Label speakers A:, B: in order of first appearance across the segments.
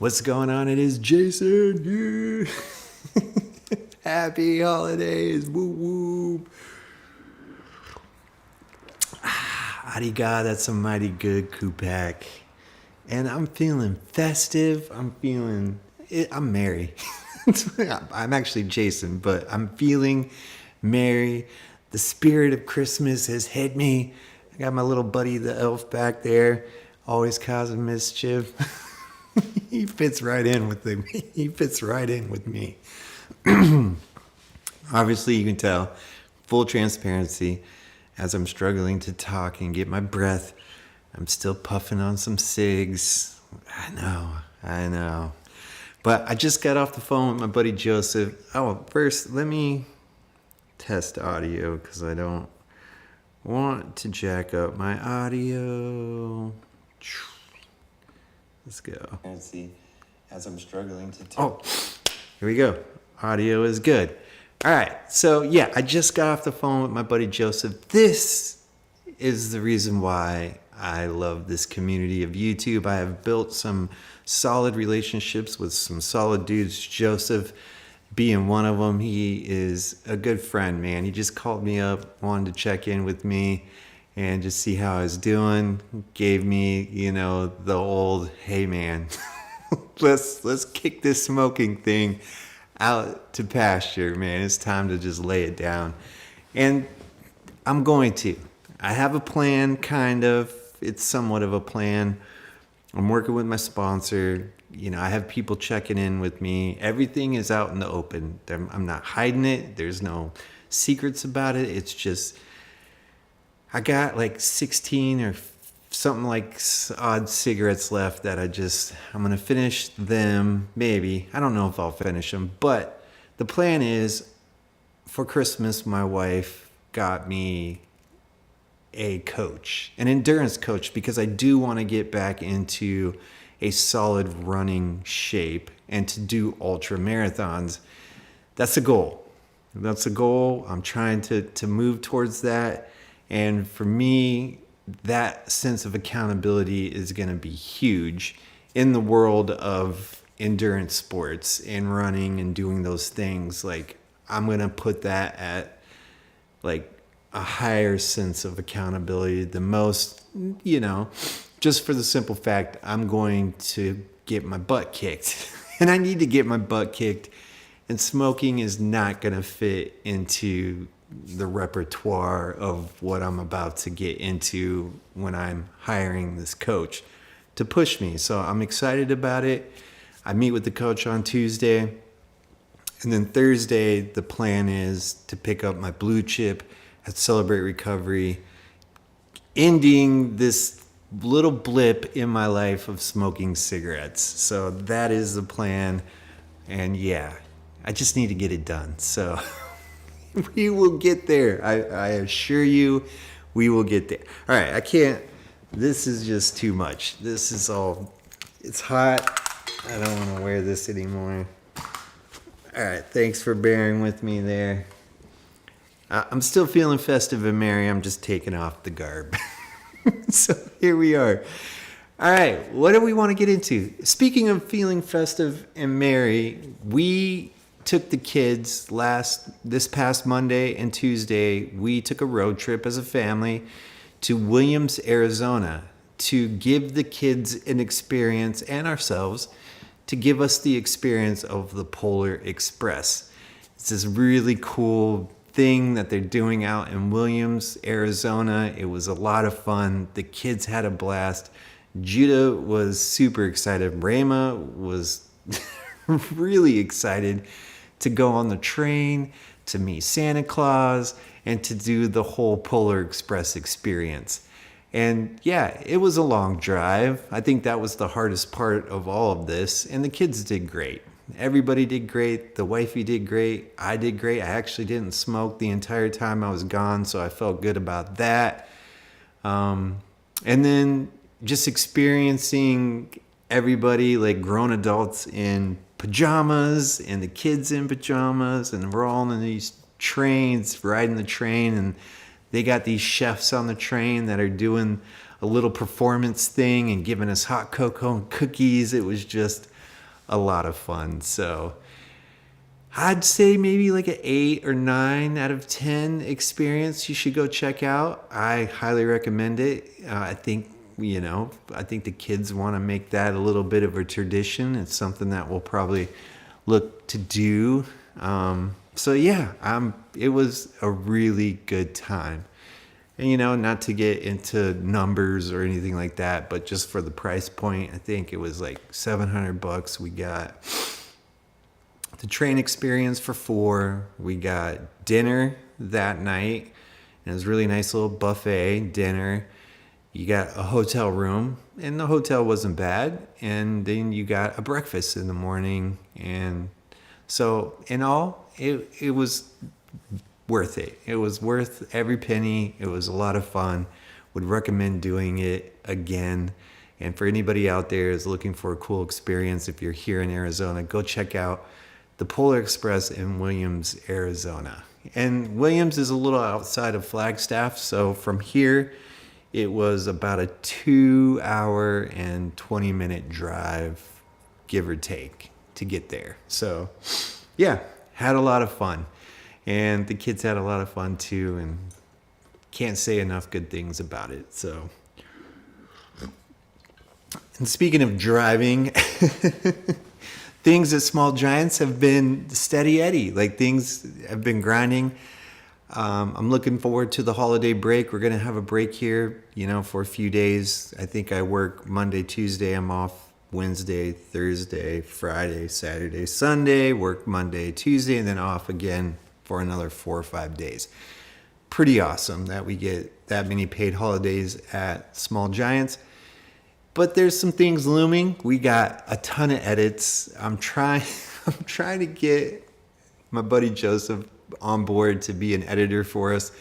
A: What's going on? It is Jason. Yeah. Happy holidays. Woo woo. Ariga, that's a mighty good Kupak. And I'm feeling festive. I'm merry. I'm actually Jason, but I'm feeling merry. The spirit of Christmas has hit me. I got my little buddy, the elf, back there, always causing mischief. He fits right in with me. He fits right in with me. Obviously, you can tell, full transparency, as I'm struggling to talk and get my breath, I'm still puffing on some cigs. I know. But I just got off the phone with my buddy Joseph. Oh, first, let me test audio because I don't want to jack up my audio. Let's go. Let's see. As I'm struggling to talk. Oh, here we go. Audio is good. All right. So, yeah, I just got off the phone with my buddy Joseph. This is the reason why I love this community of YouTube. I have built some solid relationships with some solid dudes. Joseph being one of them. He is a good friend, man. He just called me up, wanted to check in with me and just see how I was doing. Gave me, the old, hey man, let's kick this smoking thing out to pasture, man. It's time to just lay it down. And I'm going to. I have a plan, kind of. It's somewhat of a plan. I'm working with my sponsor. I have people checking in with me. Everything is out in the open. I'm not hiding it. There's no secrets about it. It's just, I got like 16 or something like odd cigarettes left that I'm going to finish them, maybe. I don't know if I'll finish them, but the plan is for Christmas, my wife got me a coach, an endurance coach, because I do want to get back into a solid running shape and to do ultra marathons. That's a goal. I'm trying to move towards that. And for me, that sense of accountability is going to be huge in the world of endurance sports and running and doing those things. Like, I'm going to put that at like a higher sense of accountability than most, just for the simple fact I'm going to get my butt kicked. And I need to get my butt kicked. And smoking is not going to fit into the repertoire of what I'm about to get into when I'm hiring this coach to push me. So I'm excited about it. I meet with the coach on Tuesday. And then Thursday, the plan is to pick up my blue chip at Celebrate Recovery, ending this little blip in my life of smoking cigarettes. So that is the plan. And yeah, I just need to get it done. So we will get there. I assure you, we will get there. All right, this is just too much. It's hot. I don't want to wear this anymore. All right, thanks for bearing with me there. I'm still feeling festive and merry. I'm just taking off the garb. So here we are. All right, what do we want to get into? Speaking of feeling festive and merry, we took the kids this past Monday and Tuesday. We took a road trip as a family to Williams, Arizona, to give the kids an experience and ourselves to give us the experience of the Polar Express. It's this really cool thing that they're doing out in Williams, Arizona. It was a lot of fun. The kids had a blast. Judah was super excited. Rama was really excited to go on the train, to meet Santa Claus, and to do the whole Polar Express experience. And yeah, it was a long drive. I think that was the hardest part of all of this. And the kids did great. Everybody did great. The wifey did great. I did great. I actually didn't smoke the entire time I was gone, so I felt good about that. And then just experiencing everybody, like grown adults in pajamas and the kids in pajamas, and we're all in these trains, riding the train, and they got these chefs on the train that are doing a little performance thing and giving us hot cocoa and cookies. It was just a lot of fun. So I'd say maybe like an 8 or 9 out of 10 experience you should go check out. I highly recommend it. I think the kids want to make that a little bit of a tradition. It's something that we'll probably look to do. So yeah, it was a really good time. And not to get into numbers or anything like that, but just for the price point, I think it was like $700. We got the train experience for 4. We got dinner that night. And it was a really nice little buffet dinner. You got a hotel room, and the hotel wasn't bad. And then you got a breakfast in the morning. And so in all, it was worth it. It was worth every penny. It was a lot of fun. Would recommend doing it again. And for anybody out there is looking for a cool experience, if you're here in Arizona, go check out the Polar Express in Williams, Arizona. And Williams is a little outside of Flagstaff, so from here it was about a 2-hour and 20-minute drive, give or take, to get there. So yeah, had a lot of fun. And the kids had a lot of fun too, and can't say enough good things about it. So, and speaking of driving, things at Small Giants have been steady Eddie. Like, things have been grinding. I'm looking forward to the holiday break. We're going to have a break here, for a few days. I think I work Monday, Tuesday. I'm off Wednesday, Thursday, Friday, Saturday, Sunday. Work Monday, Tuesday, and then off again for another 4 or 5 days. Pretty awesome that we get that many paid holidays at Small Giants. But there's some things looming. We got a ton of edits. I'm trying to get my buddy Joseph on board to be an editor for us.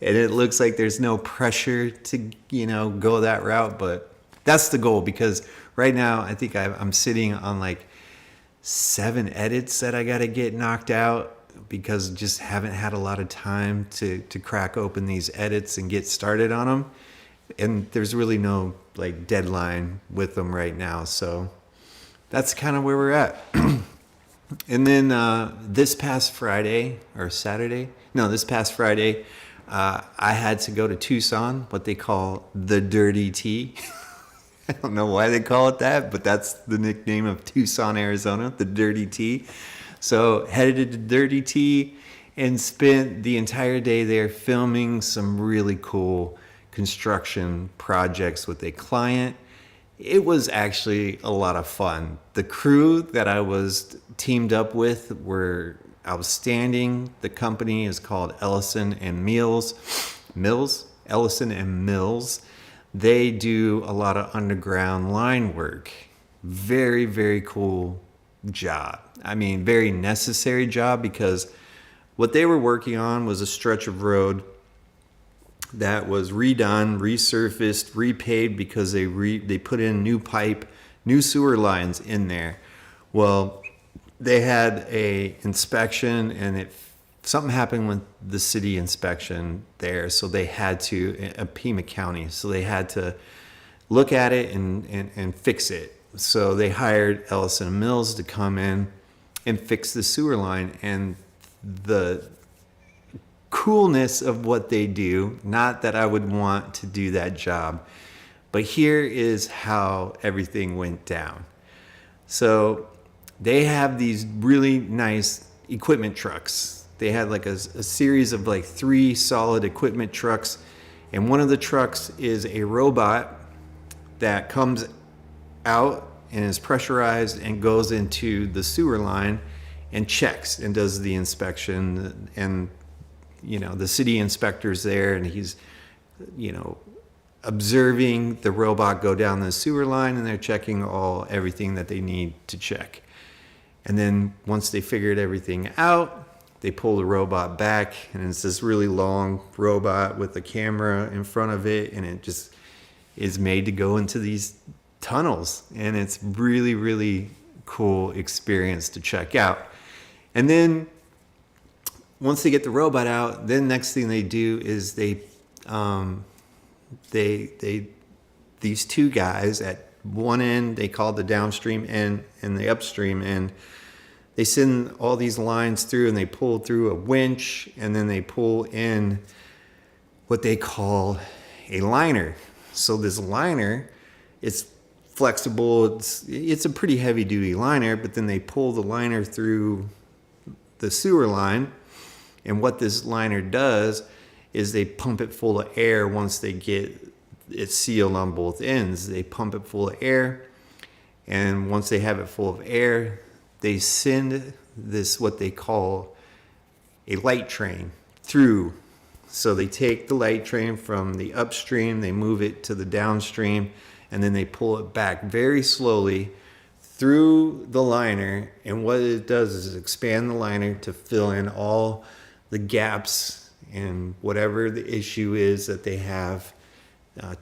A: And it looks like there's no pressure to, go that route, but that's the goal, because right now I think I'm sitting on like 7 edits that I got to get knocked out, because just haven't had a lot of time to crack open these edits and get started on them. And there's really no like deadline with them right now. So that's kind of where we're at. And then this past Friday, I had to go to Tucson, what they call the Dirty T. I don't know why they call it that, but that's the nickname of Tucson, Arizona, the Dirty T. So headed to Dirty T and spent the entire day there filming some really cool construction projects with a client. It was actually a lot of fun. The crew that I was teamed up with were outstanding. The company is called Ellison and Mills. Ellison and Mills. They do a lot of underground line work. Very, very cool job. I mean, very necessary job, because what they were working on was a stretch of road that was redone, resurfaced, repaved, because they put in new pipe, new sewer lines in there. Well, they had a inspection, and something happened with the city inspection there, so they had to, Pima County, so they had to look at it and fix it. So they hired Ellison Mills to come in and fix the sewer line. And the coolness of what they do, not that I would want to do that job, but here is how everything went down. So they have these really nice equipment trucks. They had like a series of like 3 solid equipment trucks, and one of the trucks is a robot that comes out and is pressurized and goes into the sewer line and checks and does the inspection. And the city inspector's there, and he's observing the robot go down the sewer line, and they're checking everything that they need to check. And then once they figured everything out, they pull the robot back, and it's this really long robot with a camera in front of it, and it just is made to go into these tunnels. And it's really, really cool experience to check out. And then once they get the robot out, then next thing they do is these 2 guys at one end they call the downstream end and the upstream end. They send all these lines through and they pull through a winch, and then they pull in what they call a liner. So this liner, it's flexible. It's a pretty heavy duty liner, but then they pull the liner through the sewer line. And what this liner does is they pump it full of air once they get it sealed on both ends. They pump it full of air, and once they have it full of air, they send this, what they call a light train, through. So they take the light train from the upstream, they move it to the downstream, and then they pull it back very slowly through the liner. And what it does is expand the liner to fill in all the gaps and whatever the issue is that they have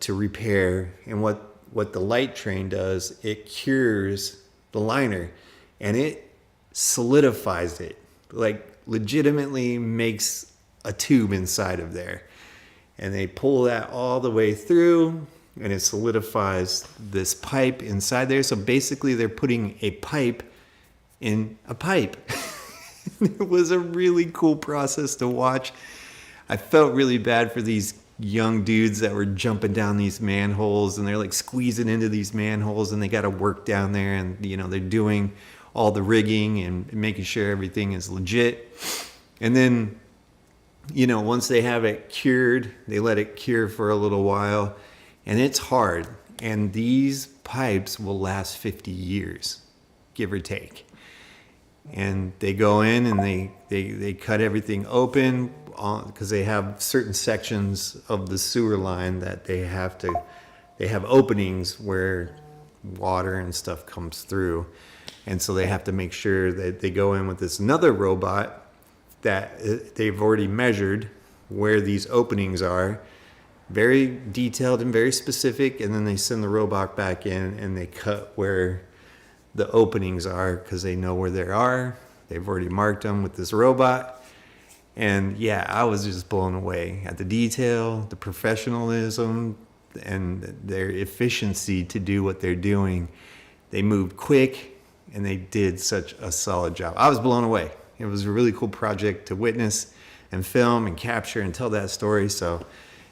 A: to repair. And what the light train does, it cures the liner, and it solidifies it, like legitimately makes a tube inside of there. And they pull that all the way through, and it solidifies this pipe inside there. So basically they're putting a pipe in a pipe. It was a really cool process to watch. I felt really bad for these young dudes that were jumping down these manholes, and they're like squeezing into these manholes, and they got to work down there, and you know, they're doing all the rigging and making sure everything is legit. And then, you know, once they have it cured, they let it cure for a little while, and it's hard. And these pipes will last 50 years, give or take. And they go in and they cut everything open, because they have certain sections of the sewer line that they have openings where water and stuff comes through. And so they have to make sure that they go in with this another robot that they've already measured where these openings are, very detailed and very specific. And then they send the robot back in and they cut where the openings are, because they know where they are. They've already marked them with this robot. And yeah, I was just blown away at the detail, the professionalism, and their efficiency to do what they're doing. They moved quick, and they did such a solid job. I was blown away. It was a really cool project to witness and film and capture and tell that story. So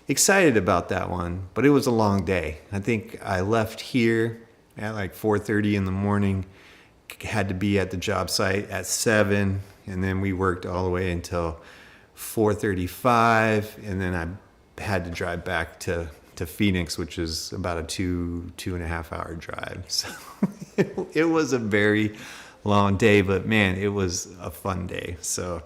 A: excited about that one, but it was a long day. I think I left here at like 4:30 in the morning, had to be at the job site at 7, and then we worked all the way until 4:35, and then I had to drive back to Phoenix, which is about a 2.5 hour drive. So it was a very long day, but man, it was a fun day. So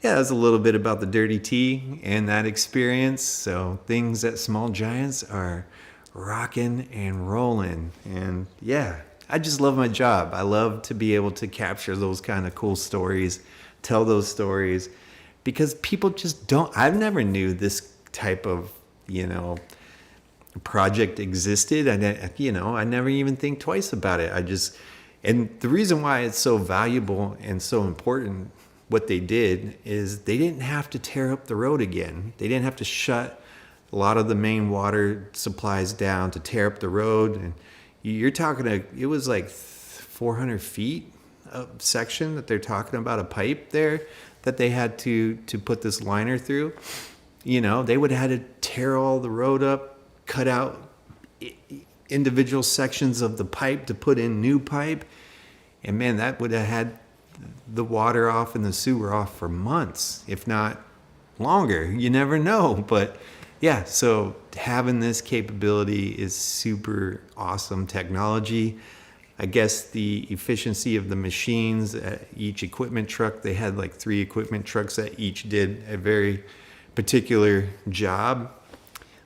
A: yeah, that's a little bit about the Dirty T and that experience. So things at Small Giants are rocking and rolling. And yeah, I just love my job. I love to be able to capture those kind of cool stories, tell those stories, because people just don't, I've never knew this type of, project existed. I never even think twice about it. And the reason why it's so valuable and so important, what they did, is they didn't have to tear up the road again. They didn't have to shut a lot of the main water supplies down to tear up the road. And you're talking, it was like 400 feet of section that they're talking about, a pipe there that they had to put this liner through. They would have had to tear all the road up, cut out individual sections of the pipe to put in new pipe. And man, that would have had the water off and the sewer off for months, if not longer. You never know. But yeah, so having this capability is super awesome technology. I guess the efficiency of the machines at each equipment truck, they had like 3 equipment trucks that each did a very particular job.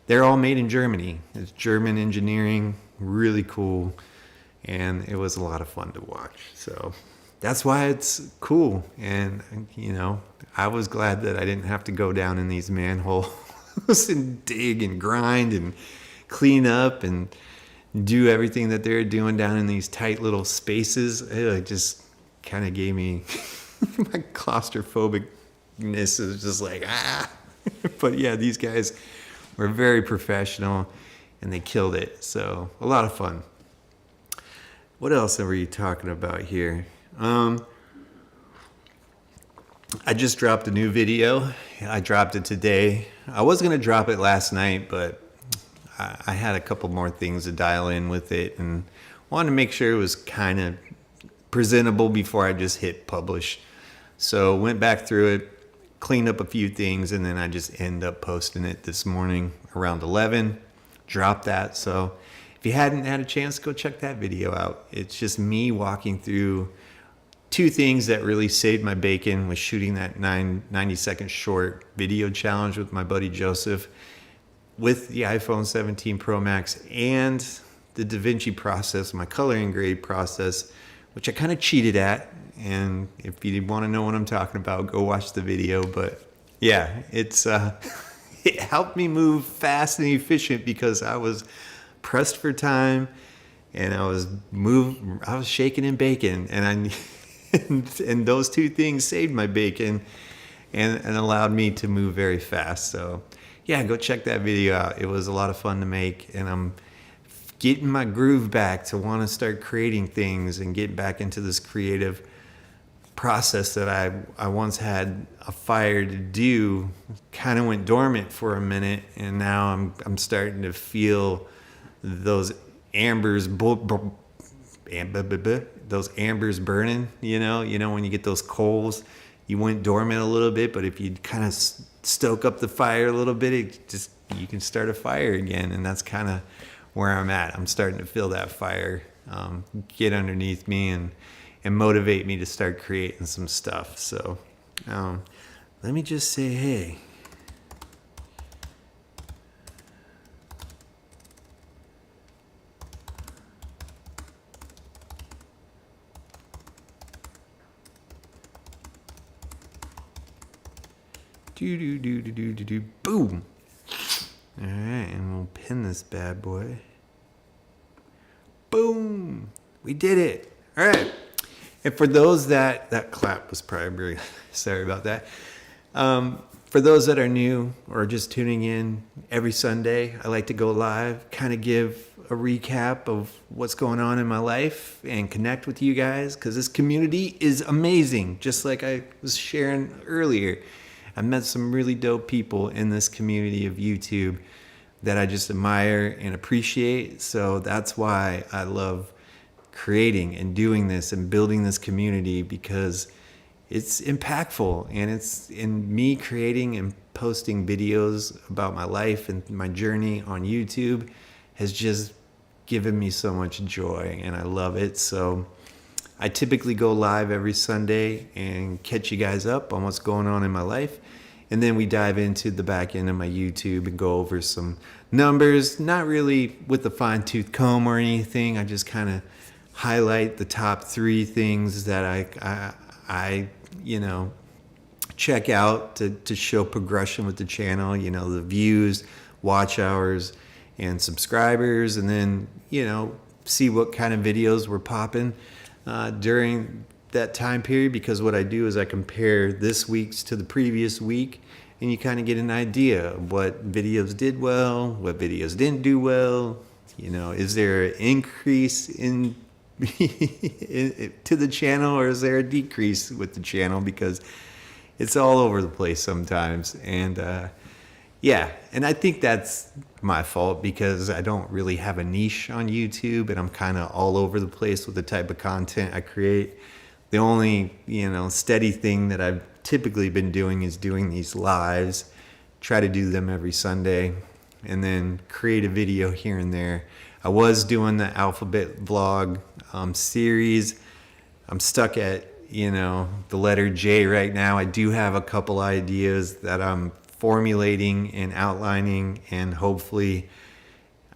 A: They're all made in Germany. It's German engineering, really cool. And it was a lot of fun to watch. So that's why it's cool. And, I was glad that I didn't have to go down in these manholes and dig and grind and clean up and do everything that they're doing down in these tight little spaces. It just kind of gave me my claustrophobicness is just like, But yeah, these guys were very professional and they killed it. So a lot of fun. What else are we talking about here? I just dropped a new video. I dropped it today. I was going to drop it last night, but I had a couple more things to dial in with it and wanted to make sure it was kind of presentable before I just hit publish. So went back through it, cleaned up a few things, and then I just end up posting it this morning around 11. Dropped that. So if you hadn't had a chance, go check that video out. It's just me walking through two things that really saved my bacon, was shooting that 90-second short video challenge with my buddy Joseph with the iPhone 17 Pro Max and the DaVinci process, my color grade process, which I kind of cheated at. And if you want to know what I'm talking about, go watch the video. But yeah, it's it helped me move fast and efficient because I was pressed for time and I was shaking in bacon, and and those two things saved my bacon and allowed me to move very fast. So yeah, go check that video out. It was a lot of fun to make, and I'm getting my groove back to want to start creating things and get back into this creative process that I once had a fire to do. Kind of went dormant for a minute, and now I'm starting to feel those ambers burning. You know when you get those coals, you went dormant a little bit, but if you kind of stoke up the fire a little bit, you can start a fire again. And that's kind of where I'm at. I'm starting to feel that fire get underneath me and motivate me to start creating some stuff. So let me just say hey. Boom. All right, and we'll pin this bad boy. Boom. We did it. All right. And for those that clap was probably sorry about that. For those that are new or just tuning in, every Sunday I like to go live, kind of give a recap of what's going on in my life and connect with you guys, because this community is amazing. Just like I was sharing earlier, I met some really dope people in this community of YouTube that I just admire and appreciate. So that's why I love creating and doing this and building this community, because it's impactful, and it's in me creating and posting videos about my life and my journey on YouTube has just given me so much joy, and I love it. So I typically go live every Sunday and catch you guys up on what's going on in my life. And then we dive into the back end of my YouTube and go over some numbers, not really with a fine-tooth comb or anything. I just kind of highlight the top 3 things that I check out to show progression with the channel, the views, watch hours, and subscribers, and then, see what kind of videos we're popping during that time period. Because what I do is I compare this week's to the previous week, and you kind of get an idea of what videos did well, what videos didn't do well. Is there an increase in to the channel, or is there a decrease with the channel? Because it's all over the place sometimes. And and I think that's my fault, because I don't really have a niche on YouTube, and I'm kind of all over the place with the type of content I create. The only steady thing that I've typically been doing is doing these lives, try to do them every Sunday, and then create a video here and there. I was doing the alphabet vlog series. I'm stuck at the letter J right now. I do have a couple ideas that I'm formulating and outlining, and hopefully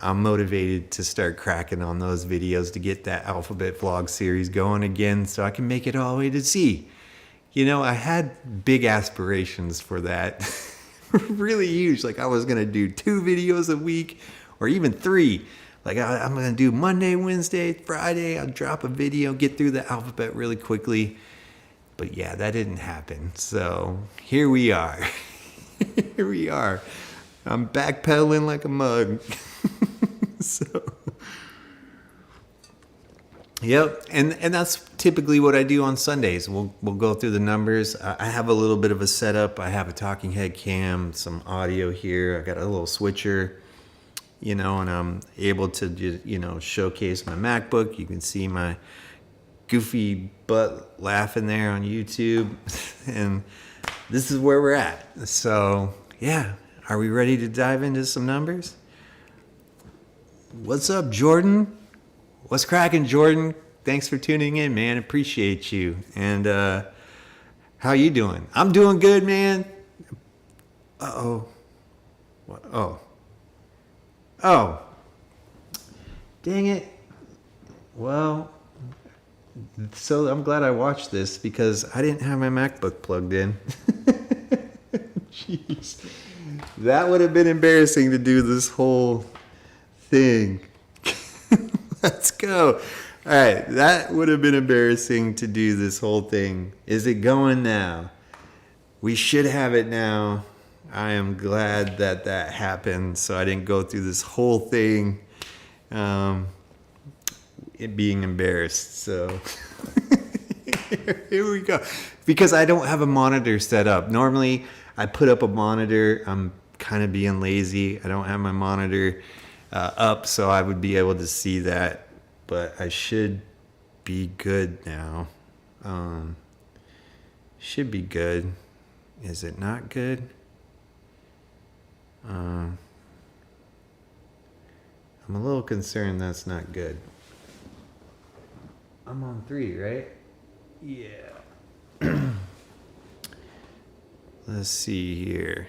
A: I'm motivated to start cracking on those videos to get that alphabet vlog series going again, so I can make it all the way to Z. I had big aspirations for that. Really huge. Like, I was going to do 2 videos a week, or even 3. Like, I'm going to do Monday, Wednesday, Friday. I'll drop a video, get through the alphabet really quickly. But yeah, that didn't happen. So here we are. Here we are. I'm backpedaling like a mug. So Yep, and that's typically what I do on Sundays. We'll go through the numbers. I have a little bit of a setup. I have a talking head cam, some audio here. I got a little switcher, and I'm able to just, showcase my MacBook. You can see my goofy butt laughing there on YouTube, and this is where we're at. So yeah, are we ready to dive into some numbers? What's up, Jordan? What's cracking, Jordan? Thanks for tuning in, man. Appreciate you. And how you doing? I'm doing good, man. Uh-oh. What? Oh. Dang it. Well, so I'm glad I watched this because I didn't have my MacBook plugged in. Jeez. That would have been embarrassing to do this whole thing. Let's go. All right, that would have been embarrassing to do this whole thing. Is it going now? We should have it now. I am glad that happened, so I didn't go through this whole thing it being embarrassed. So here we go. Because I don't have a monitor set up. Normally, I put up a monitor. I'm kind of being lazy. I don't have my monitor up, so I would be able to see that. But I should be good now. Should be good. Is it not good? I'm a little concerned that's not good. I'm on 3, right? Yeah. Let's see here.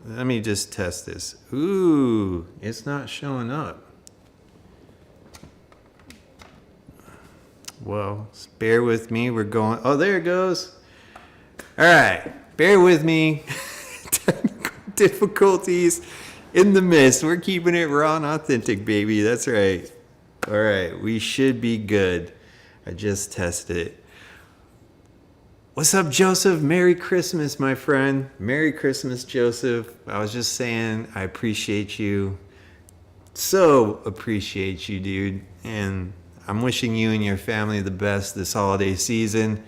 A: Let me just test this. Ooh, it's not showing up. Well, bear with me. We're going. Oh, there it goes. All right. Bear with me. Technical difficulties in the midst. We're keeping it raw and authentic, baby. That's right. All right. We should be good. I just tested it. What's up, Joseph? Merry Christmas, my friend. Merry Christmas, Joseph. I was just saying I appreciate you. So appreciate you, dude. And I'm wishing you and your family the best this holiday season.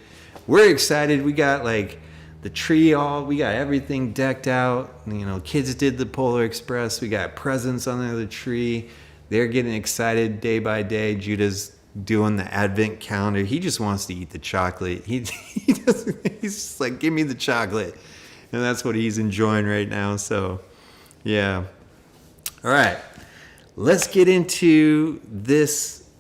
A: We're excited. We got like the tree we got everything decked out. Kids did the Polar Express. We got presents under the tree. They're getting excited day by day. Judah's doing the advent calendar. He just wants to eat the chocolate. He's just like, give me the chocolate. And that's what he's enjoying right now. So, yeah. All right. Let's get into this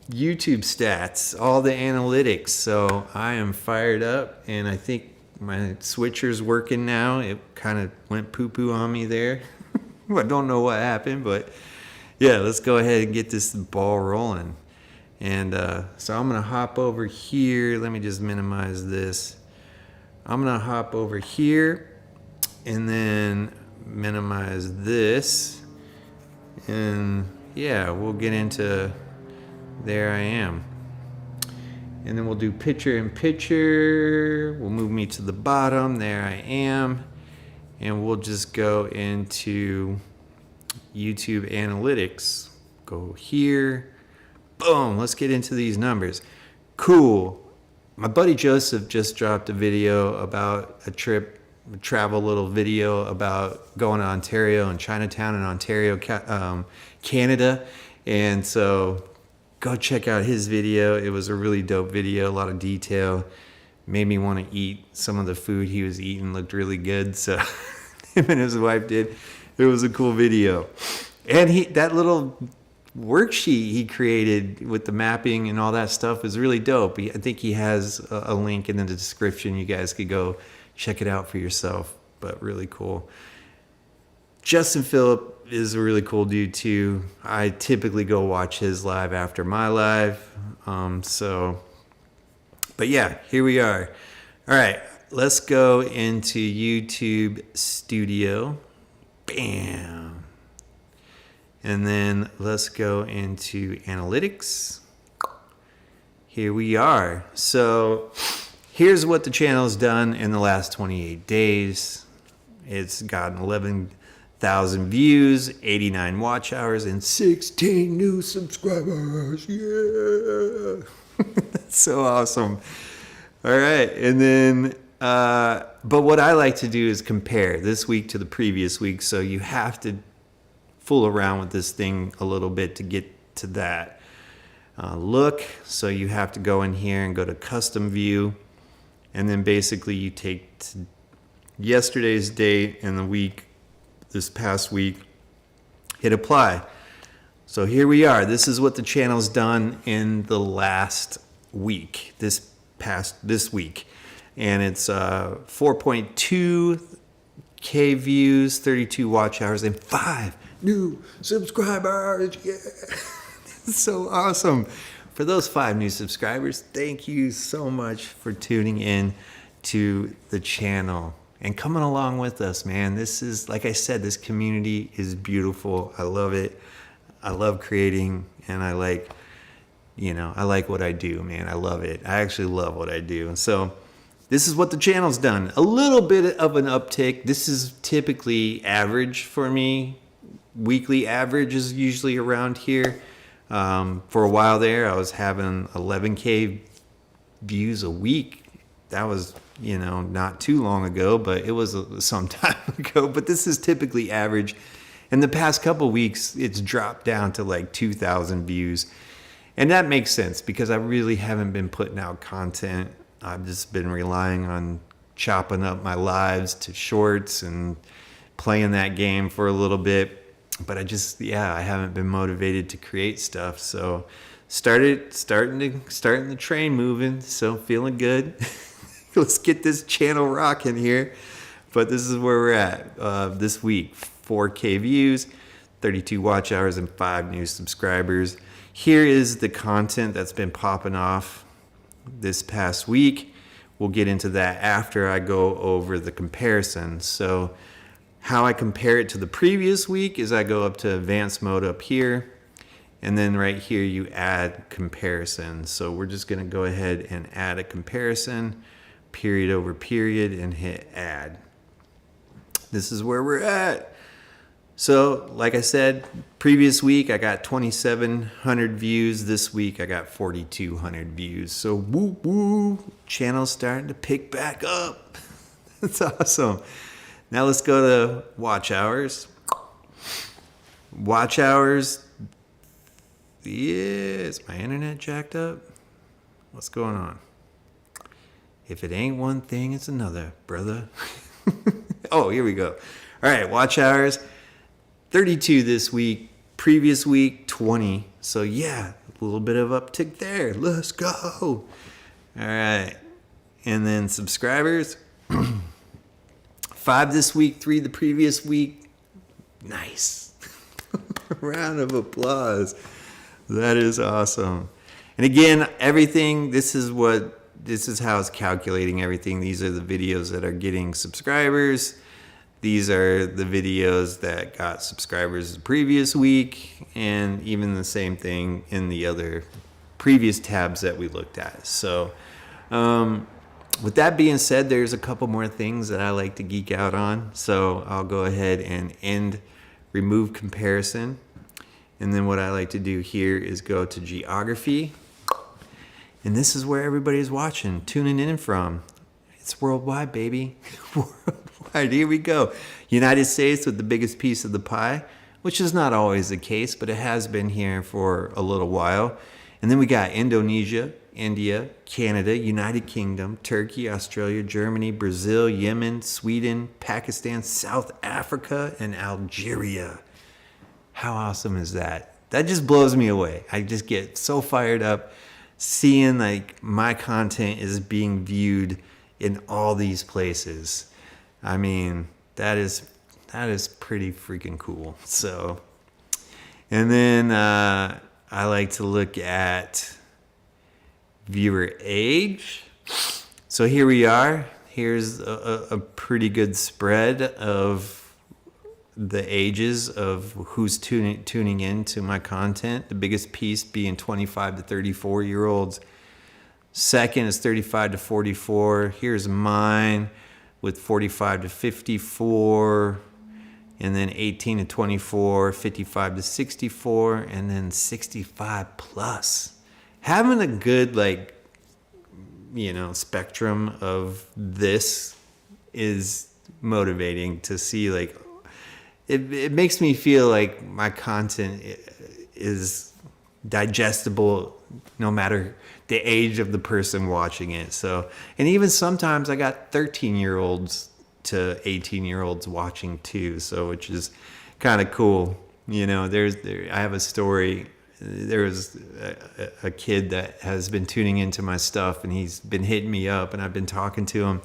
A: YouTube stats, all the analytics. So I am fired up, and I think my switcher's working now. It kind of went poo-poo on me there. I don't know what happened, but yeah, let's go ahead and get this ball rolling. And so I'm going to hop over here. Let me just minimize this. I'm going to hop over here and then minimize this. And yeah, we'll get into, there I am. And then we'll do picture in picture. We'll move me to the bottom. There I am. And we'll just go into YouTube analytics. Go here. Boom, let's get into these numbers. Cool. My buddy Joseph just dropped a video about a travel little video about going to Ontario and Chinatown in Ontario, Canada. And so go check out his video. It was a really dope video, a lot of detail. Made me want to eat some of the food he was eating, looked really good. So him and his wife did. It was a cool video. And that little worksheet he created with the mapping and all that stuff is really dope. I think he has a link in the description. You guys could go check it out for yourself, but really cool. Justin Phillip is a really cool dude too. I typically go watch his live after my live. But yeah, here we are. All right, let's go into YouTube Studio. Bam. And then let's go into analytics. Here we are. So here's what the channel's done in the last 28 days. It's gotten 1,000 views, 89 watch hours, and 16 new subscribers. Yeah. That's so awesome. All right. And then, but what I like to do is compare this week to the previous week. So you have to fool around with this thing a little bit to get to that look. So you have to go in here and go to custom view. And then basically you take yesterday's date and the week, this past week, hit apply. So here we are. This is what the channel's done in the last week, this week. And it's 4.2K views, 32 watch hours, and 5 new subscribers. Yeah. It's so awesome. For those 5 new subscribers, thank you so much for tuning in to the channel and coming along with us, man. This is, like I said, this community is beautiful. I love it. I love creating, and I like what I do, man. I love it. I actually love what I do. And so this is what the channel's done. A little bit of an uptick. This is typically average for me. Weekly average is usually around here. For a while there, I was having 11K views a week. That was, not too long ago, but it was some time ago. But this is typically average. In the past couple weeks, it's dropped down to like 2,000 views. And that makes sense because I really haven't been putting out content. I've just been relying on chopping up my lives to shorts and playing that game for a little bit. But I haven't been motivated to create stuff. So starting the train moving. So feeling good. Let's get this channel rocking here. But this is where we're at this week. 4K views, 32 watch hours, and 5 new subscribers. Here is the content that's been popping off this past week. We'll get into that after I go over the comparison. So how I compare it to the previous week is I go up to advanced mode up here, and then right here you add comparison. So we're just going to go ahead and add a comparison, period over period, and hit add. This is where we're at. So like I said, previous week I got 2,700 views. This week I got 4,200 views. So woo woo, channel's starting to pick back up. That's awesome. Now let's go to watch hours. Watch hours. Yeah, is my internet jacked up? What's going on? If it ain't one thing, it's another, brother. Oh, here we go. All right, watch hours. 32 this week. Previous week, 20. So yeah, a little bit of uptick there. Let's go. All right. And then subscribers. 5 this week, 3 the previous week. Nice. Round of applause. That is awesome. And again, everything, this is how it's calculating everything. These are the videos that are getting subscribers. These are the videos that got subscribers the previous week, and even the same thing in the other previous tabs that we looked at. So, with that being said, there's a couple more things that I like to geek out on. So I'll go ahead and remove comparison. And then what I like to do here is go to geography. And this is where everybody's watching, tuning in from. It's worldwide, baby. Worldwide. Here we go. United States with the biggest piece of the pie, which is not always the case, but it has been here for a little while. And then we got Indonesia, India, Canada, United Kingdom, Turkey, Australia, Germany, Brazil, Yemen, Sweden, Pakistan, South Africa, and Algeria. How awesome is that? That just blows me away. I just get so fired up seeing like my content is being viewed in all these places. I mean, that is pretty freaking cool. So, and then I like to look at viewer age. So here we are. Here's a pretty good spread of the ages of who's tuning in to my content. The biggest piece being 25 to 34 year olds. Second is 35 to 44. Here's mine with 45 to 54. and then 18 to 24, 55 to 64, and then 65 plus. Having a good, like, you know, spectrum of this is motivating to see. Like, it makes me feel like my content is digestible no matter the age of the person watching it. So, and even sometimes I got 13-year-olds to 18-year-olds watching too, so which is kind of cool. You know, I have a story. There was a kid that has been tuning into my stuff, and he's been hitting me up, and I've been talking to him,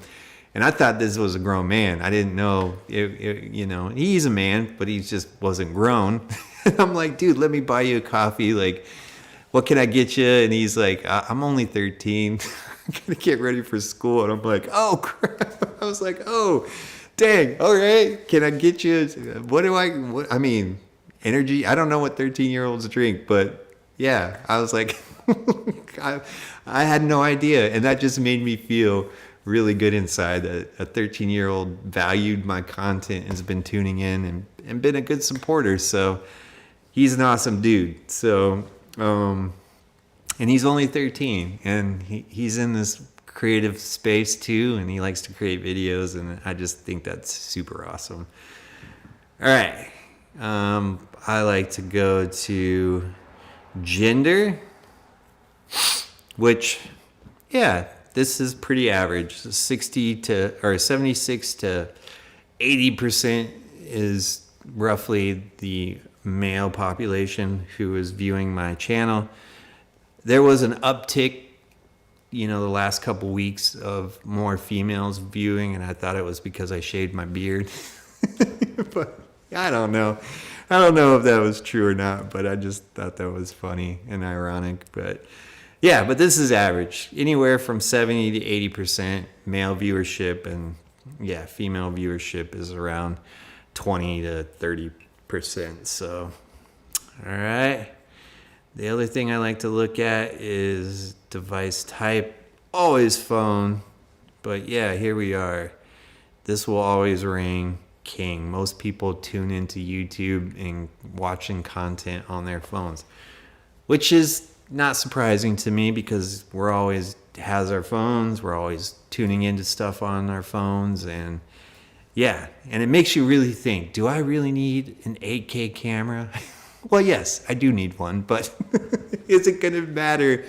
A: and I thought this was a grown man. I didn't know you know, he's a man, but he just wasn't grown. I'm like, dude, let me buy you a coffee, like, what can I get you? And he's like, I'm only 13. I'm gonna get ready for school. And I'm like, oh crap. I was like, oh, dang. All right. Can I get you? I mean, energy. I don't know what 13-year-olds drink, but yeah, I was like, I had no idea. And that just made me feel really good inside that a 13-year-old valued my content and has been tuning in and been a good supporter. So he's an awesome dude. So, and he's only 13, and he's in this creative space too, and he likes to create videos, and I just think that's super awesome. All right. I like to go to gender, which, yeah, this is pretty average. 76 to 80% is roughly the male population who is viewing my channel. There was an uptick, you know, the last couple weeks of more females viewing, and I thought it was because I shaved my beard. But I don't know. I don't know if that was true or not, but I just thought that was funny and ironic. But yeah, but this is average. Anywhere from 70 to 80% male viewership, and yeah, female viewership is around 20 to 30%. So, all right. The other thing I like to look at is device type. Always phone. But yeah, here we are. This will always reign king. Most people tune into YouTube and watching content on their phones, which is not surprising to me because we're always has our phones. We're always tuning into stuff on our phones. And yeah, and it makes you really think, do I really need an 8K camera? Well, yes, I do need one, but is it going to matter?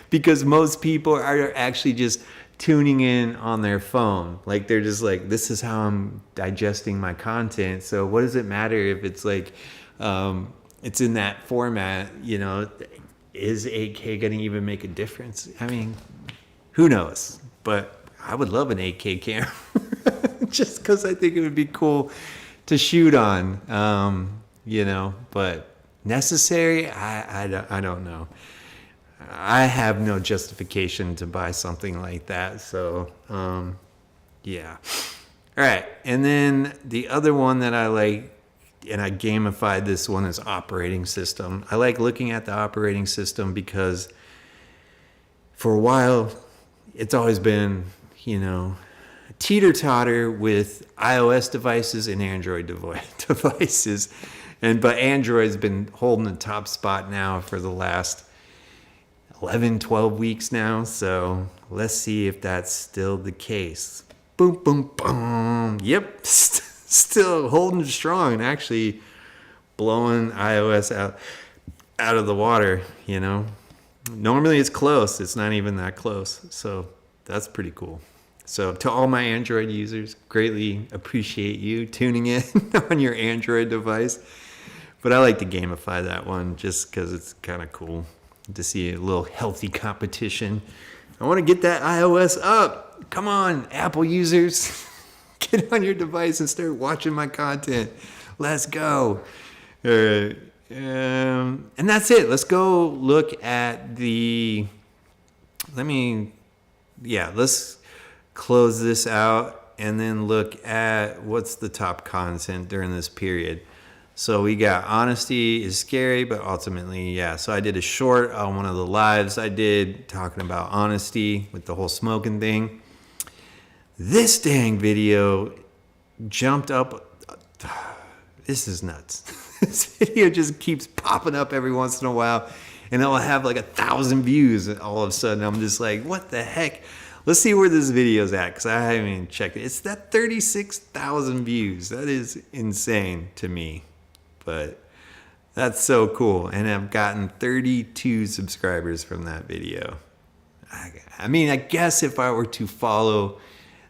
A: Because most people are actually just tuning in on their phone. Like, they're just like, this is how I'm digesting my content. So what does it matter if it's like, it's in that format, you know? Is 8K going to even make a difference? I mean, who knows? But I would love an 8K camera just because I think it would be cool to shoot on, you know, but necessary? I don't know. I have no justification to buy something like that. So, yeah. All right. And then the other one that I like, and I gamified this one, is operating system. I like looking at the operating system because for a while, it's always been, you know, teeter-totter with iOS devices and Android devices. But Android's been holding the top spot now for the last 11, 12 weeks now. So let's see if that's still the case. Boom, boom, boom. Yep. Still holding strong and actually blowing iOS out of the water, you know. Normally it's close. It's not even that close. So that's pretty cool. So to all my Android users, greatly appreciate you tuning in on your Android device. But I like to gamify that one just because it's kind of cool to see a little healthy competition. I want to get that iOS up. Come on, Apple users. Get on your device and start watching my content. Let's go. All right. And that's it. Let's go look at let's close this out and then look at what's the top content during this period. So we got honesty is scary, but ultimately, yeah. So I did a short on one of the lives I did talking about honesty with the whole smoking thing. This dang video jumped up. this is nuts. This video just keeps popping up every once in a while, and it'll have like 1,000 views. And all of a sudden, I'm just like, what the heck? Let's see where this video's at, because I haven't even checked it. It's that 36,000 views. That is insane to me. But that's so cool. And I've gotten 32 subscribers from that video. I mean, I guess if I were to follow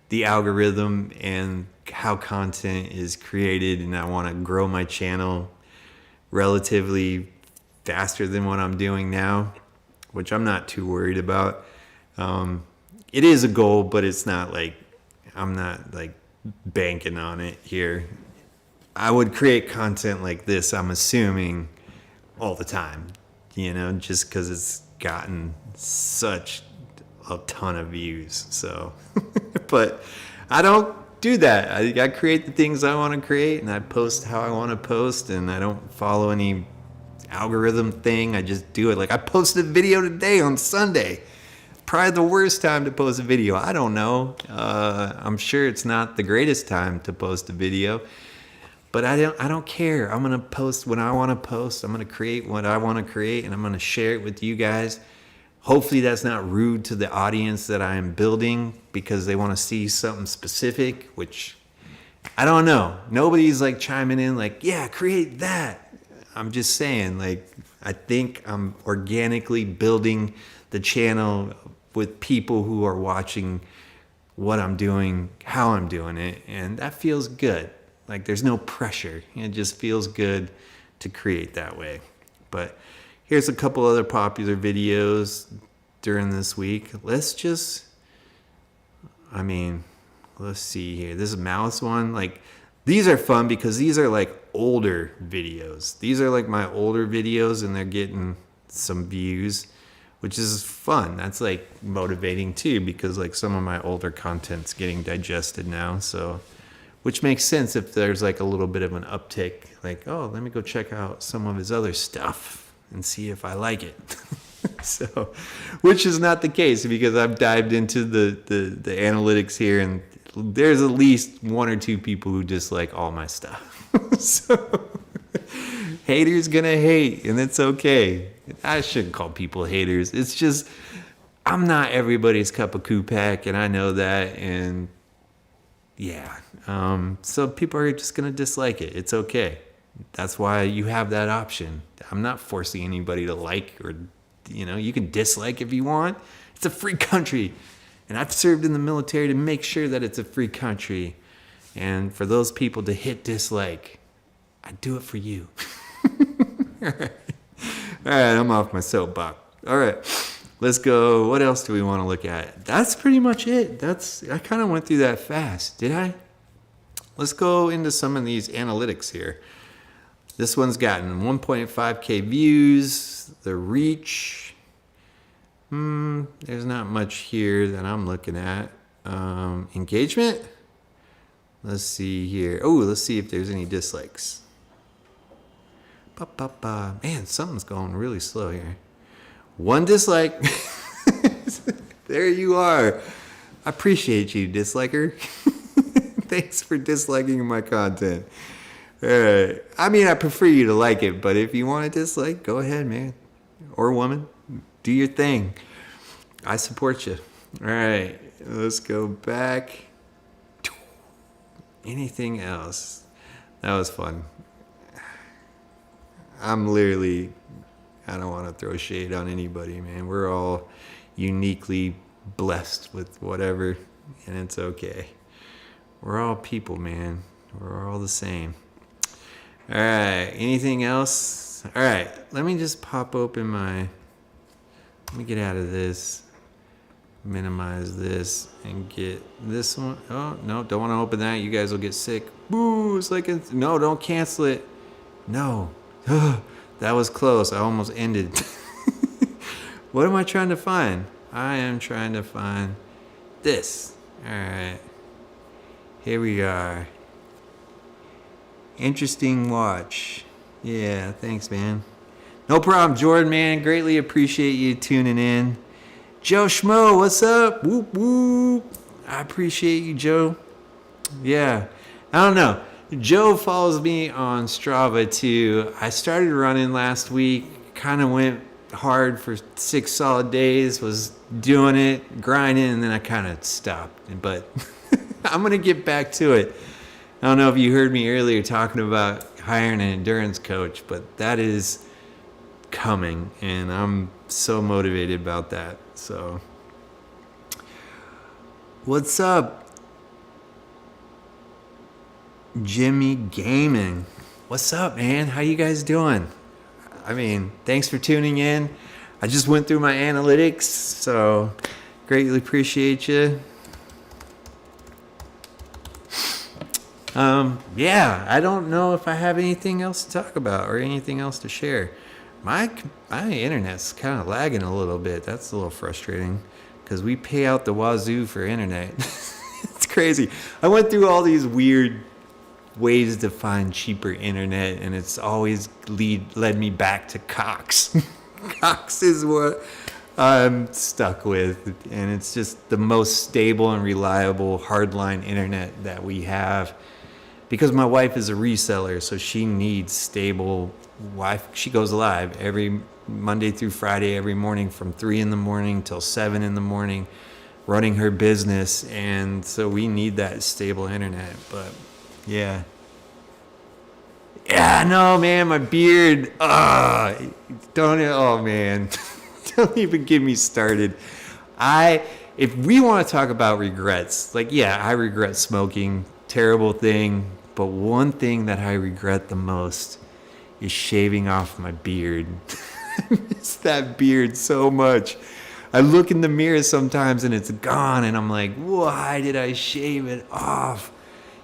A: the algorithm and how content is created, and I want to grow my channel relatively faster than what I'm doing now, which I'm not too worried about. It is a goal, but it's not like, I'm not like banking on it here. I would create content like this, I'm assuming, all the time, you know, just because it's gotten such a ton of views. So, but I don't do that. I create the things I want to create, and I post how I want to post, and I don't follow any algorithm thing. I just do it. Like I posted a video today on Sunday. Probably the worst time to post a video. I don't know. I'm sure it's not the greatest time to post a video, but I don't care. I'm gonna post when I want to post. I'm gonna create what I want to create, and I'm gonna share it with you guys. Hopefully that's not rude to the audience that I am building, because they want to see something specific, which I don't know. Nobody's like chiming in like, yeah, create that. I'm just saying, like, I think I'm organically building the channel with people who are watching what I'm doing, how I'm doing it, and that feels good. Like there's no pressure. It just feels good to create that way. But here's a couple other popular videos during this week. Let's see here. This is mouse one. Like these are fun because these are like older videos. These are like my older videos, and they're getting some views, which is fun. That's like motivating too, because like some of my older content's getting digested now. So, which makes sense if there's like a little bit of an uptick, like, oh, let me go check out some of his other stuff and see if I like it. So, which is not the case, because I've dived into the analytics here, and there's at least 1 or 2 people who dislike all my stuff. So, haters gonna hate, and it's okay. I shouldn't call people haters. It's just, I'm not everybody's cup of Kupak, and I know that, and yeah. So people are just gonna dislike it. It's okay. That's why you have that option. I'm not forcing anybody to like, or, you know, you can dislike if you want. It's a free country. And I've served in the military to make sure that it's a free country. And for those people to hit dislike, I do it for you. All right, I'm off my soapbox. All right, let's go. What else do we want to look at? That's pretty much it. I kind of went through that fast. Did I? Let's go into some of these analytics here. This one's gotten 1.5K views. The reach, there's not much here that I'm looking at. Engagement, let's see here. Oh, let's see if there's any dislikes. Man, something's going really slow here. 1 dislike. There you are. I appreciate you, disliker. Thanks for disliking my content. All right. I mean, I prefer you to like it, but if you want to dislike, go ahead, man. Or woman. Do your thing. I support you. All right. Let's go back. Anything else? That was fun. I don't want to throw shade on anybody, man. We're all uniquely blessed with whatever, and it's okay. We're all people, man. We're all the same. All right. Anything else? All right. Let me just pop open let me get out of this. Minimize this and get this one. Oh, no. Don't want to open that. You guys will get sick. Boo. It's like, no, don't cancel it. No. That was close. I almost ended. What am I trying to find? I am trying to find this. All right. Here we are. Interesting watch. Yeah, thanks, man. No problem, Jordan, man. Greatly appreciate you tuning in. Joe Schmo, what's up? Whoop, whoop. I appreciate you, Joe. Yeah. I don't know. Joe follows me on Strava too. I started running last week, kind of went hard for 6 solid days, was doing it, grinding, and then I kind of stopped. But I'm going to get back to it. I don't know if you heard me earlier talking about hiring an endurance coach, but that is coming, and I'm so motivated about that. So, what's up, Jimmy Gaming? What's up, man? How you guys doing? I mean, thanks for tuning in. I just went through my analytics, so greatly appreciate you. Yeah, I don't know if I have anything else to talk about or anything else to share. My internet's kind of lagging a little bit. That's a little frustrating because we pay out the wazoo for internet. It's crazy. I went through all these weird ways to find cheaper internet, and it's always led me back to Cox. Cox is what I'm stuck with, and it's just the most stable and reliable hardline internet that we have. Because my wife is a reseller, so she needs stable Wi-Fi. She goes live every Monday through Friday, every morning from 3 in the morning till 7 in the morning, running her business, and so we need that stable internet. But yeah, no, man, my beard. Oh man, don't even get me started. If we want to talk about regrets, like, yeah, I regret smoking, terrible thing. But one thing that I regret the most is shaving off my beard. I miss that beard so much. I look in the mirror sometimes and it's gone, and I'm like, why did I shave it off?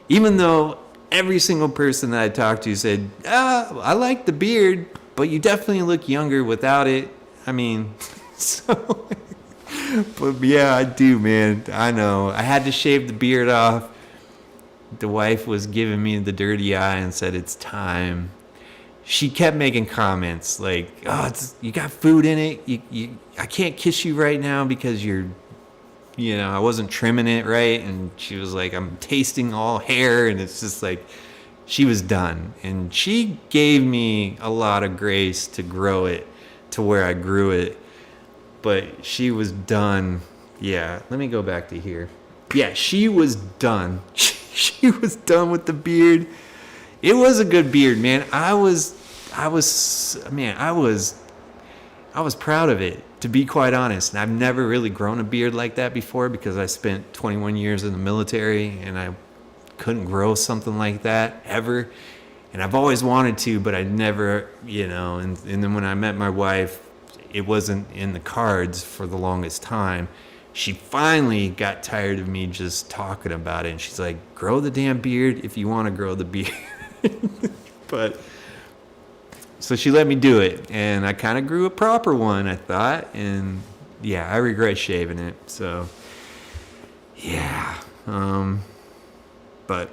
A: Even though every single person that I talked to said, I like the beard, but you definitely look younger without it. I mean, so, but yeah, I do, man. I know. I had to shave the beard off. The wife was giving me the dirty eye and said, it's time. She kept making comments like, you got food in it. I can't kiss you right now because I wasn't trimming it right. And she was like, I'm tasting all hair. And it's just like, she was done. And she gave me a lot of grace to grow it to where I grew it. But she was done. Yeah, let me go back to here. Yeah, she was done. She was done with the beard. It was a good beard, man. I was proud of it, to be quite honest. And I've never really grown a beard like that before because I spent 21 years in the military and I couldn't grow something like that ever. And I've always wanted to, but I never, and then when I met my wife, it wasn't in the cards for the longest time. She finally got tired of me just talking about it. And she's like, grow the damn beard if you want to grow the beard. But so she let me do it. And I kind of grew a proper one, I thought. And yeah, I regret shaving it. So yeah. But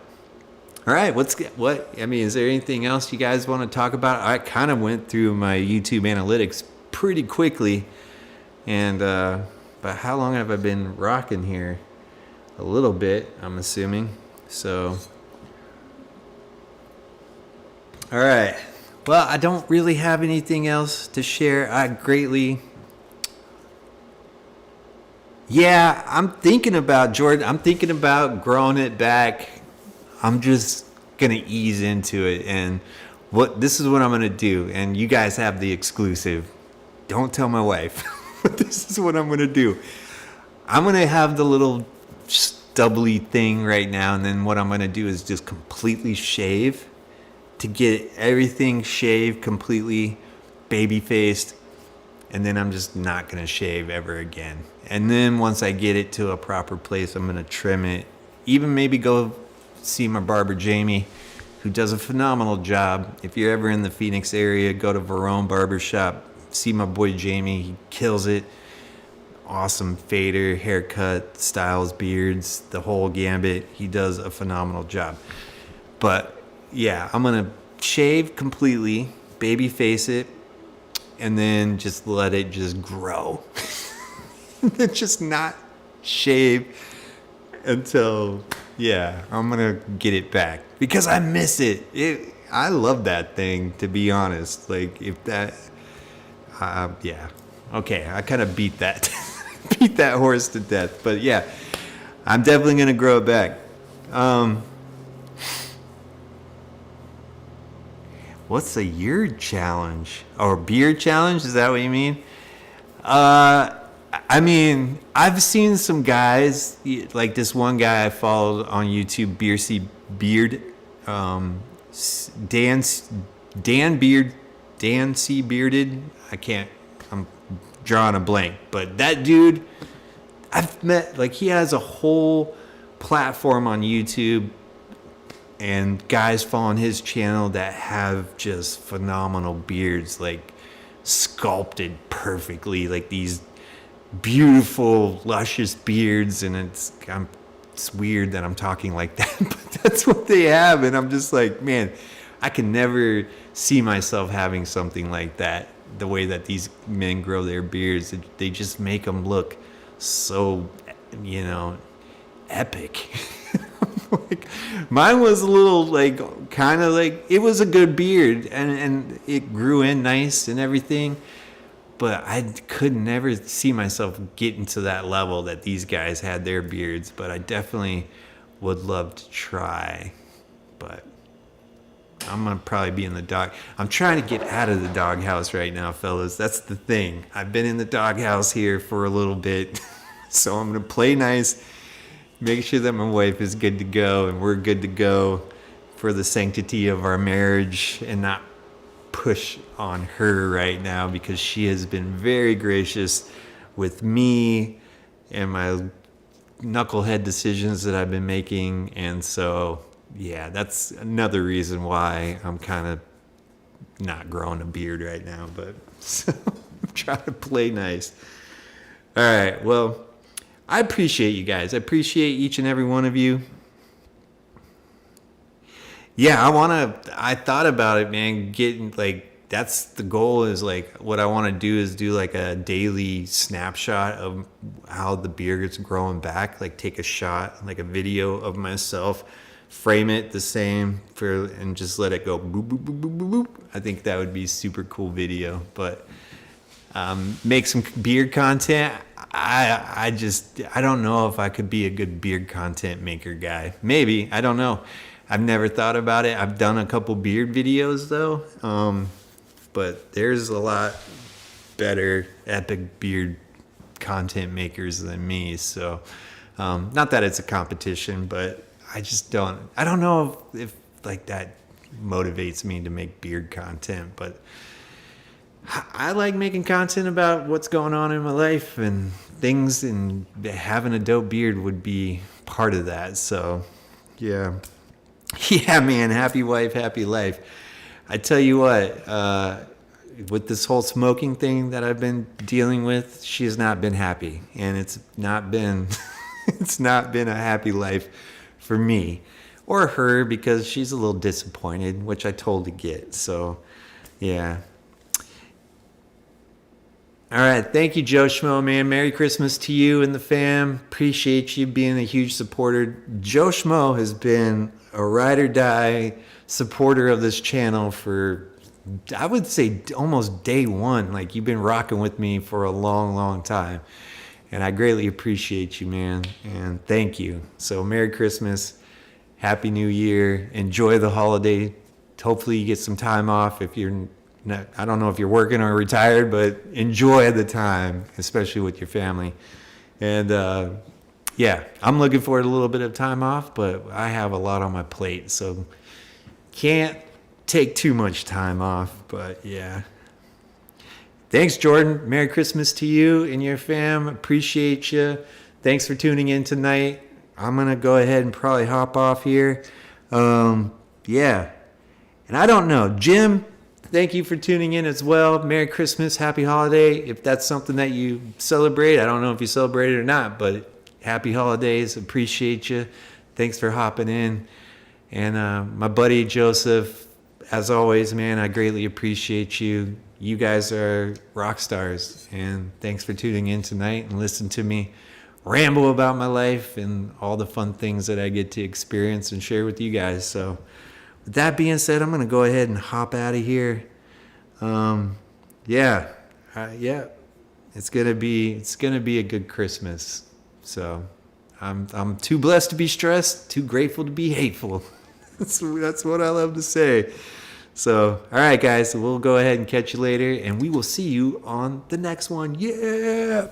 A: all right, is there anything else you guys want to talk about? I kind of went through my YouTube analytics pretty quickly. And, but how long have I been rocking here? A little bit, I'm assuming. So, all right. Well, I don't really have anything else to share. I'm thinking about, Jordan, I'm thinking about growing it back. I'm just going to ease into it. And this is what I'm going to do. And you guys have the exclusive. Don't tell my wife. But this is what I'm going to do. I'm going to have the little stubbly thing right now. And then what I'm going to do is just completely shave to get everything shaved completely, baby-faced. And then I'm just not going to shave ever again. And then once I get it to a proper place, I'm going to trim it. Even maybe go see my barber, Jamie, who does a phenomenal job. If you're ever in the Phoenix area, go to Verone Barbershop. See my boy Jamie. He kills it. Awesome fader, haircut, styles, beards, the whole gambit. He does a phenomenal job. But yeah, I'm going to shave completely, baby face it, and then just let it just grow. And then just not shave until Yeah, I'm gonna get it back because I miss it. I love that thing, to be honest. Like if that, yeah, okay, I kind of beat that, beat that horse to death. But yeah, I'm definitely gonna grow it back. Um, what's a year challenge or beard challenge? Is that what you mean? Uh, I mean, I've seen some guys like this one guy I followed on YouTube, Beard, um, Dan Dan Beard, Dan C Bearded. I can't. I'm drawing a blank, but that dude, I've met. Like he has a whole platform on YouTube, and guys following his channel that have just phenomenal beards, like sculpted perfectly, like these beautiful, luscious beards, and it's weird that I'm talking like that, but that's what they have, and I'm just like, man, I can never see myself having something like that. The way that these men grow their beards, they just make them look so, epic. Like, mine was a little like kind of like it was a good beard and it grew in nice and everything, but I could never see myself getting to that level that these guys had their beards. But I definitely would love to try. But I'm gonna probably be in the dog. I'm trying to get out of the doghouse right now, fellas. That's the thing. I've been in the doghouse here for a little bit, so I'm gonna play nice. Make sure that my wife is good to go and we're good to go for the sanctity of our marriage and not push on her right now because she has been very gracious with me and my knucklehead decisions that I've been making. And so, yeah, that's another reason why I'm kind of not growing a beard right now, but so I'm trying to play nice. All right, well, I appreciate you guys. I appreciate each and every one of you. Yeah, I thought about it, man, getting like, that's the goal is like, what I want to do is do like a daily snapshot of how the beard is growing back, like take a shot, like a video of myself, frame it the same and just let it go boop, boop, boop, boop, boop, boop. I think that would be a super cool video, but make some beard content. I don't know if I could be a good beard content maker guy. Maybe, I don't know. I've never thought about it. I've done a couple beard videos though, but there's a lot better epic beard content makers than me. So, not that it's a competition, but I don't know if like that motivates me to make beard content, but I like making content about what's going on in my life and things, and having a dope beard would be part of that. So, yeah. Yeah, man. Happy wife, happy life. I tell you what, with this whole smoking thing that I've been dealing with, she has not been happy. And it's not been, it's not been a happy life for me or her because she's a little disappointed, which I totally get. So, yeah. All right. Thank you, Joe Schmo, man. Merry Christmas to you and the fam. Appreciate you being a huge supporter. Joe Schmo has been a ride or die supporter of this channel for, I would say, almost day one. Like, you've been rocking with me for a long, long time. And I greatly appreciate you, man. And thank you. So Merry Christmas. Happy New Year. Enjoy the holiday. Hopefully you get some time off if you're not, I don't know if you're working or retired, but enjoy the time, especially with your family. And yeah, I'm looking forward to a little bit of time off, but I have a lot on my plate, so can't take too much time off. But yeah. Thanks, Jordan. Merry Christmas to you and your fam. Appreciate you. Thanks for tuning in tonight. I'm going to go ahead and probably hop off here. Yeah. And I don't know, Jim, thank you for tuning in as well. Merry Christmas, happy holiday. If that's something that you celebrate, I don't know if you celebrate it or not, but happy holidays. Appreciate you. Thanks for hopping in. And my buddy Joseph, as always, man, I greatly appreciate you. You guys are rock stars. And thanks for tuning in tonight and listen to me ramble about my life and all the fun things that I get to experience and share with you guys. So with that being said, I'm going to go ahead and hop out of here. Yeah, it's gonna be a good Christmas. So I'm too blessed to be stressed, too grateful to be hateful. That's what I love to say. So, all right, guys, we'll go ahead and catch you later, and we will see you on the next one. Yeah.